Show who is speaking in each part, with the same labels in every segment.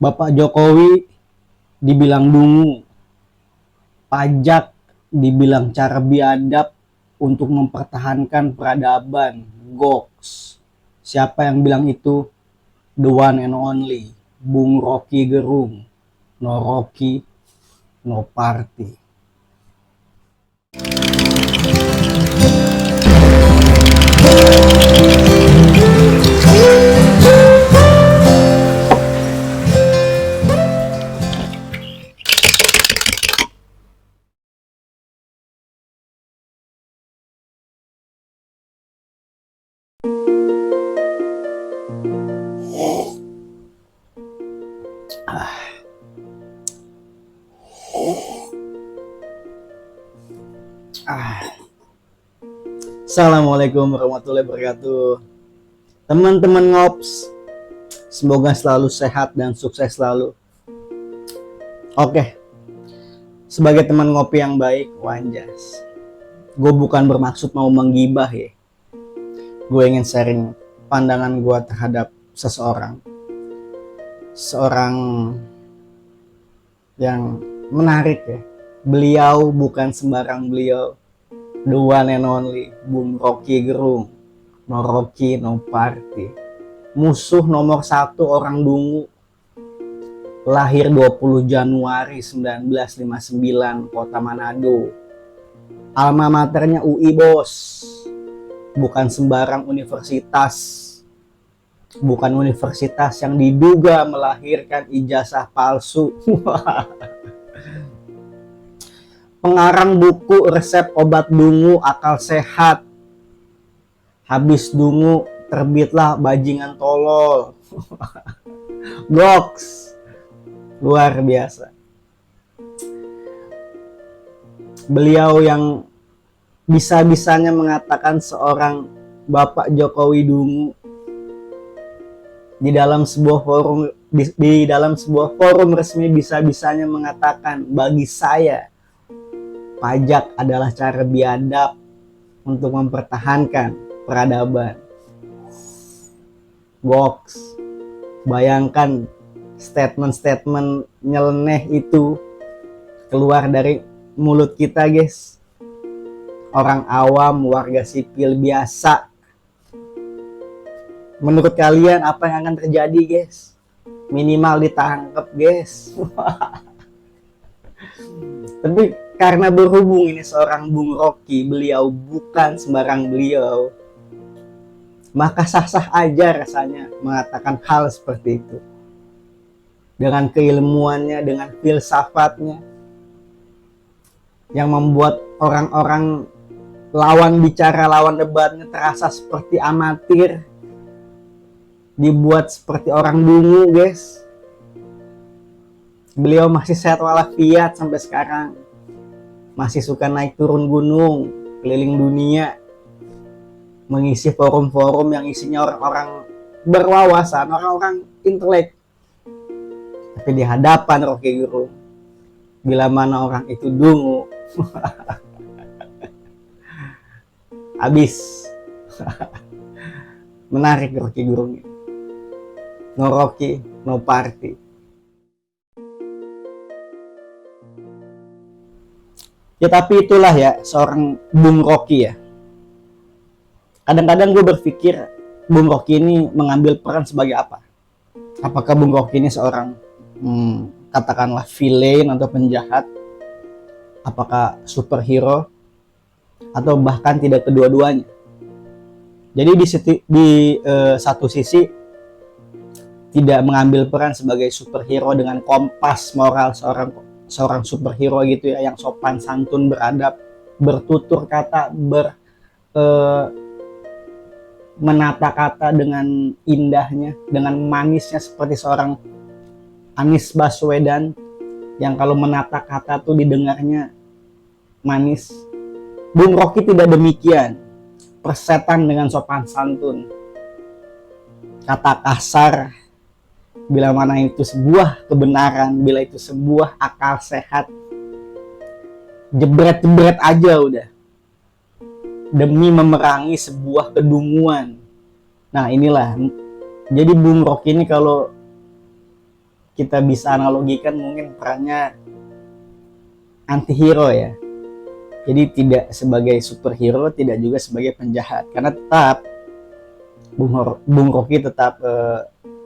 Speaker 1: Bapak Jokowi dibilang dungu, pajak dibilang cara biadab untuk mempertahankan peradaban. Goks. Siapa yang bilang itu? The one and only Bung Rocky Gerung. No Rocky, no party. Assalamualaikum warahmatullahi wabarakatuh. Teman-teman ngops, semoga selalu sehat dan sukses selalu. Oke, sebagai teman ngopi yang baik, wanjas. Gue bukan bermaksud mau menggibah ya. Gue ingin sharing pandangan gue terhadap seseorang. Seorang yang menarik ya. Beliau bukan sembarang beliau. The one and only Bung Rocky Gerung. No Rocky, no party. Musuh nomor 1 orang dungu. Lahir 20 Januari 1959, Kota Manado. Alma maternya UI, bos. Bukan sembarang universitas. Bukan universitas yang diduga melahirkan ijazah palsu. Pengarang buku resep obat dungu akal sehat. Habis dungu terbitlah bajingan tolol. Goks. Luar biasa. Beliau yang bisa-bisanya mengatakan seorang Bapak Jokowi dungu di dalam sebuah forum resmi bisa-bisanya mengatakan, bagi saya pajak adalah cara biadab untuk mempertahankan peradaban. Goks. Bayangkan statement-statement nyeleneh itu keluar dari mulut kita, guys. Orang awam, warga sipil biasa. Menurut kalian apa yang akan terjadi, guys? Minimal ditangkap, guys. Tapi karena berhubung ini seorang Bung Rocky, beliau bukan sembarang beliau, maka sah-sah aja rasanya mengatakan hal seperti itu. Dengan keilmuannya, dengan filsafatnya, yang membuat orang-orang lawan bicara, lawan debatnya terasa seperti amatir, dibuat seperti orang dungu, guys. Beliau masih sehat walafiat sampai sekarang. Masih suka naik turun gunung, keliling dunia, mengisi forum-forum yang isinya orang-orang berwawasan, orang-orang intelek. Tapi di hadapan Rocky Gerung, bila mana orang itu dungu, habis. Menarik Rocky Gerung ini. No Rocky, no party. Ya tapi itulah ya seorang Bung Rocky ya. Kadang-kadang gue berpikir Bung Rocky ini mengambil peran sebagai apa? Apakah Bung Rocky ini seorang katakanlah villain atau penjahat? Apakah superhero? Atau bahkan tidak kedua-duanya? Jadi di satu sisi tidak mengambil peran sebagai superhero dengan kompas moral seorang superhero gitu ya, yang sopan santun, beradab, bertutur kata, menata kata dengan indahnya, dengan manisnya seperti seorang Anies Baswedan yang kalau menata kata tuh didengarnya manis. Bung Rocky tidak demikian, persetan dengan sopan santun, kata kasar bila mana itu sebuah kebenaran, bila itu sebuah akal sehat, jebret-jebret aja udah, demi memerangi sebuah kedunguan. Nah inilah, jadi Bung Rocky ini kalau kita bisa analogikan mungkin perannya antihero ya. Jadi tidak sebagai superhero, tidak juga sebagai penjahat, karena tetap Bung Rocky tetap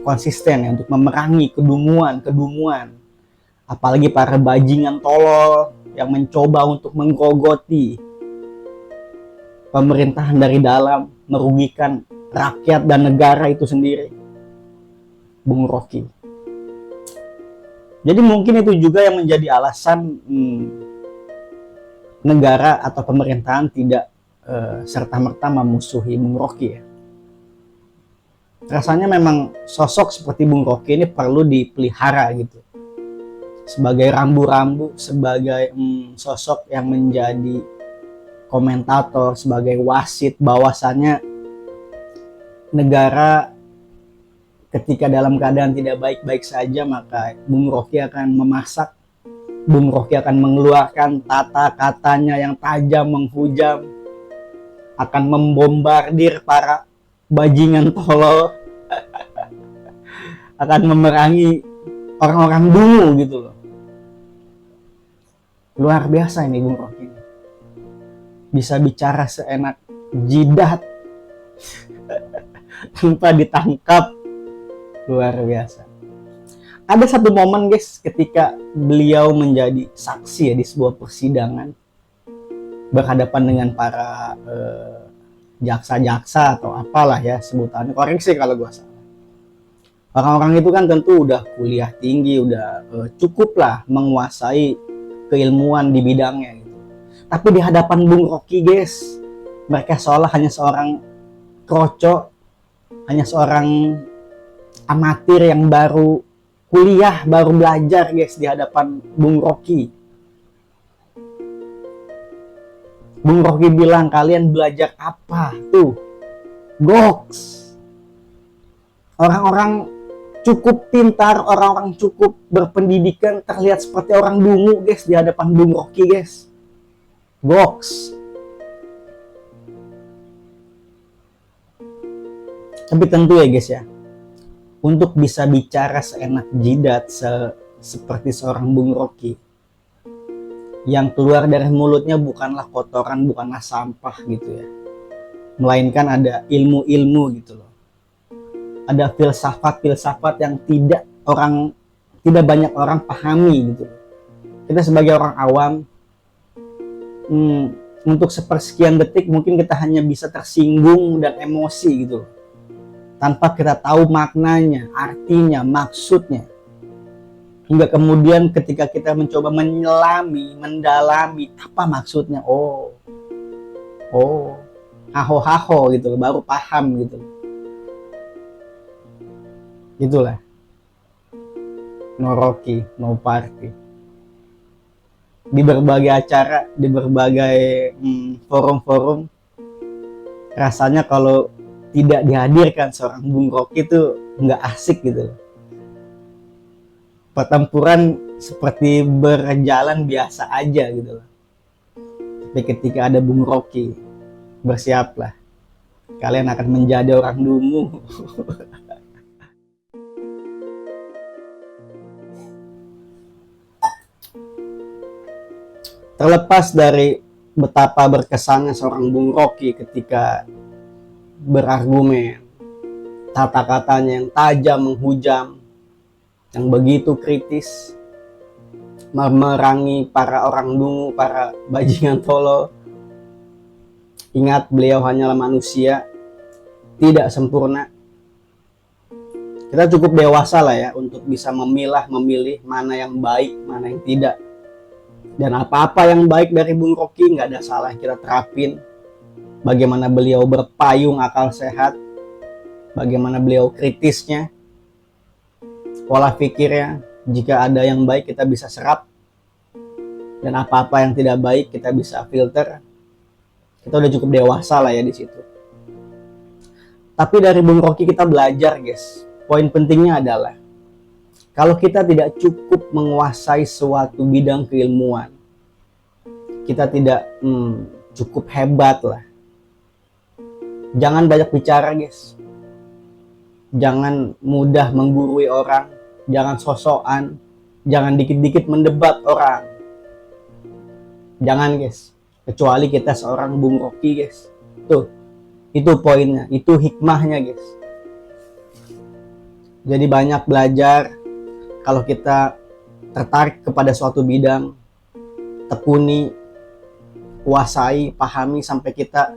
Speaker 1: konsisten ya untuk memerangi kedunguan, apalagi para bajingan tolol yang mencoba untuk menggerogoti pemerintahan dari dalam, merugikan rakyat dan negara itu sendiri. Bung Rocky. Jadi mungkin itu juga yang menjadi alasan negara atau pemerintahan tidak serta-merta memusuhi Bung Rocky ya. Rasanya memang sosok seperti Bung Rocky ini perlu dipelihara gitu. Sebagai rambu-rambu, sebagai sosok yang menjadi komentator, sebagai wasit bahwasannya negara ketika dalam keadaan tidak baik-baik saja, maka Bung Rocky akan memasak, Bung Rocky akan mengeluarkan kata-katanya yang tajam, menghujam, akan membombardir para bajingan tolol, akan memerangi orang-orang dungu gitu loh. Luar biasa ini Bung Rocky. Bisa bicara seenak jidat tanpa ditangkap. Luar biasa. Ada satu momen guys ketika beliau menjadi saksi ya di sebuah persidangan, berhadapan dengan para jaksa-jaksa atau apalah ya sebutannya, koreksi kalau gua salah. Orang-orang itu kan tentu udah kuliah tinggi, udah cukup lah menguasai keilmuan di bidangnya gitu. Tapi di hadapan Bung Rocky guys, mereka seolah hanya seorang kroco, hanya seorang amatir yang baru kuliah, baru belajar guys di hadapan Bung Rocky. Bung Rocky bilang, kalian belajar apa tuh? Goks. Orang-orang cukup pintar, orang-orang cukup berpendidikan terlihat seperti orang dungu guys di hadapan Bung Rocky guys. Goks. Tapi tentu ya guys ya, untuk bisa bicara seenak jidat seperti seorang Bung Rocky, yang keluar dari mulutnya bukanlah kotoran, bukanlah sampah gitu ya, melainkan ada ilmu-ilmu gitu loh, ada filsafat-filsafat yang tidak banyak orang pahami gitu. Kita sebagai orang awam, untuk sepersekian detik mungkin kita hanya bisa tersinggung dan emosi gitu loh, tanpa kita tahu maknanya, artinya, maksudnya. Hingga kemudian ketika kita mencoba menyelami, mendalami apa maksudnya, haho gitu loh, baru paham gitu loh. Itulah no Rocky, no party. Di berbagai acara, di berbagai forum-forum, rasanya kalau tidak dihadirkan seorang Bung Rocky itu nggak asik gitu loh. Pertempuran seperti berjalan biasa aja gitu loh. Tapi ketika ada Bung Rocky, bersiaplah, kalian akan menjadi orang dungu. Terlepas dari betapa berkesannya seorang Bung Rocky ketika berargumen, kata-katanya yang tajam, menghujam, yang begitu kritis, memerangi para orang dungu, para bajingan tolol. Ingat, beliau hanyalah manusia, tidak sempurna. Kita cukup dewasa lah ya untuk bisa memilih mana yang baik, mana yang tidak. Dan apa-apa yang baik dari Bung Rocky nggak ada salah kita terapin. Bagaimana beliau berpayung akal sehat, bagaimana beliau kritisnya, pola pikirnya. Jika ada yang baik kita bisa serap, dan apa-apa yang tidak baik kita bisa filter. Kita udah cukup dewasa lah ya di situ. Tapi dari Bung Rocky kita belajar guys. Poin pentingnya adalah kalau kita tidak cukup menguasai suatu bidang keilmuan, kita tidak cukup hebat lah. Jangan banyak bicara guys. Jangan mudah menggurui orang. jangan sosokan, jangan dikit-dikit mendebat orang. Jangan guys, kecuali kita seorang Bung Rocky guys. Tuh, itu poinnya, itu hikmahnya guys. Jadi banyak belajar, kalau kita tertarik kepada suatu bidang, tekuni, kuasai, pahami sampai kita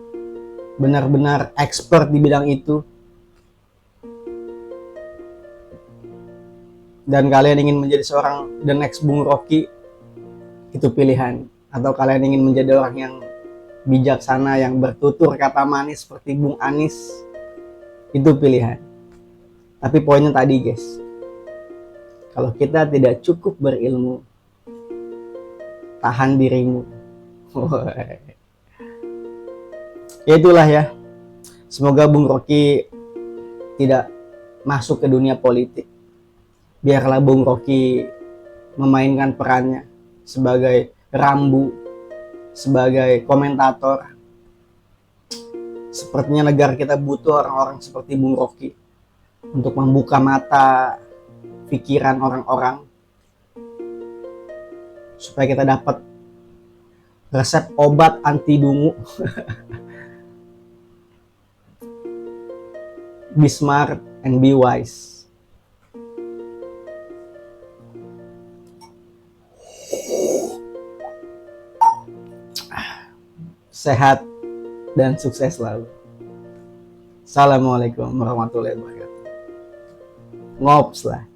Speaker 1: benar-benar expert di bidang itu, dan kalian ingin menjadi seorang the next Bung Rocky, itu pilihan. Atau kalian ingin menjadi orang yang bijaksana, yang bertutur kata manis seperti Bung Anis, itu pilihan. Tapi poinnya tadi guys, kalau kita tidak cukup berilmu, tahan dirimu. Ya itulah ya, semoga Bung Rocky tidak masuk ke dunia politik. Biarlah Bung Rocky memainkan perannya sebagai rambu, sebagai komentator. Sepertinya negara kita butuh orang-orang seperti Bung Rocky untuk membuka mata pikiran orang-orang, supaya kita dapat resep obat anti dungu. Be smart and be wise. Sehat dan sukses selalu. Assalamualaikum warahmatullahi wabarakatuh. Ngops lah.